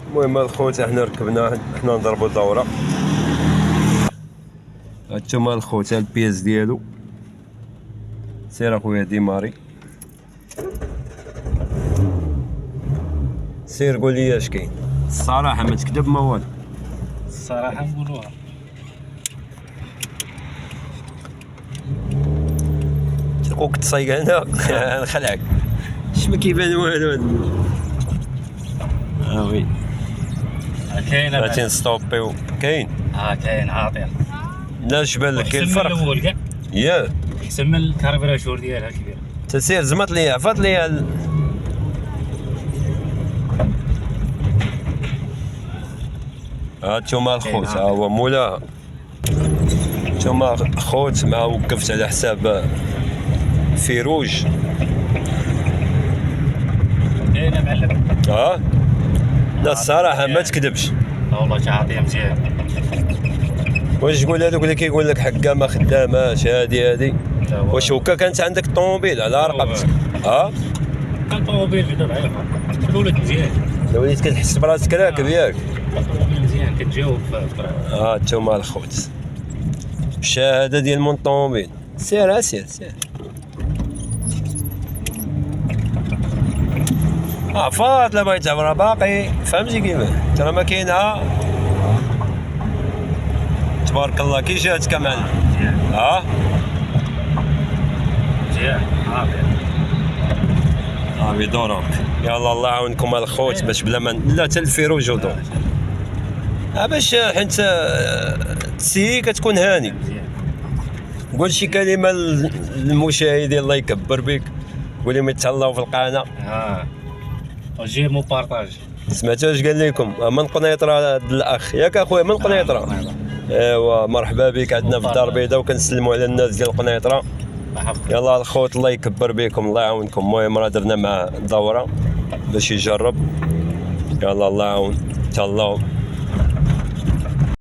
المهم الخوت احنا ركبنا حنا نضربوا دوره. هانتوما الخوت البياس ديالو. سير اخويا ديماري، سير قول لي اش كاين الصراحه، ما تكذب ما والو. الصراحه نقولوها. تلقوك تصايق هنا نخلعك. اش ما كيبان والو هذا. وي كاين غادي نستوبيو. كاين كاين عاطيه. لا جبال لك كاين الفرق الفرق الاول كاع ياك. احسن من الكاربراتور ديالها كبير. تسير زمط لي عفط لي هانتوما الخوت، ها هو مولاها. نتوما خوت مع وقفت على حساب فيروج. كاين معلم. لا الصراحه ما تكذبش. لا والله عاطيه مزيان. واش تقول هذوك اللي كيقول لك حكا ما خداماش هادي واش هكا كانت عندك الطوموبيل على رقبتك؟ كان طوموبيل بعدا ضعيفه، الولد مزيان. وليت كتحس براسك راكب ياك. الطوموبيل مزيان كتجاوب في الطريق. نتوما الخوت الشهاده ديال مون طوموبيل. سير سير. فات لا بغيت تعبر باقي فهمتي كيفاه. ترى ما كاينها تبارك الله. كي جاتك معلم؟ مزيان عافية دورك. يلا الله يعاونكم الخوت باش بلا ما لا حتى الفيروج ودور. باش حيت تسيي كتكون هاني. قول شي كلمه للمشاهدين الله يكبر بك، قول لهم يتهلاو في القناه. جيم وبارطاج. سمعتوا اش قال لكم من قنيطره الاخ ياك اخويا من قنيطره؟ ايوا مرحبا بك عندنا في الدار البيضاء وكنسلموا على الناس ديال قنيطره. يلا الخوت الله يكبر بكم الله يعاونكم. المهم راه درنا مع دوره باش يجرب. يلا الله يعاون تهلاو.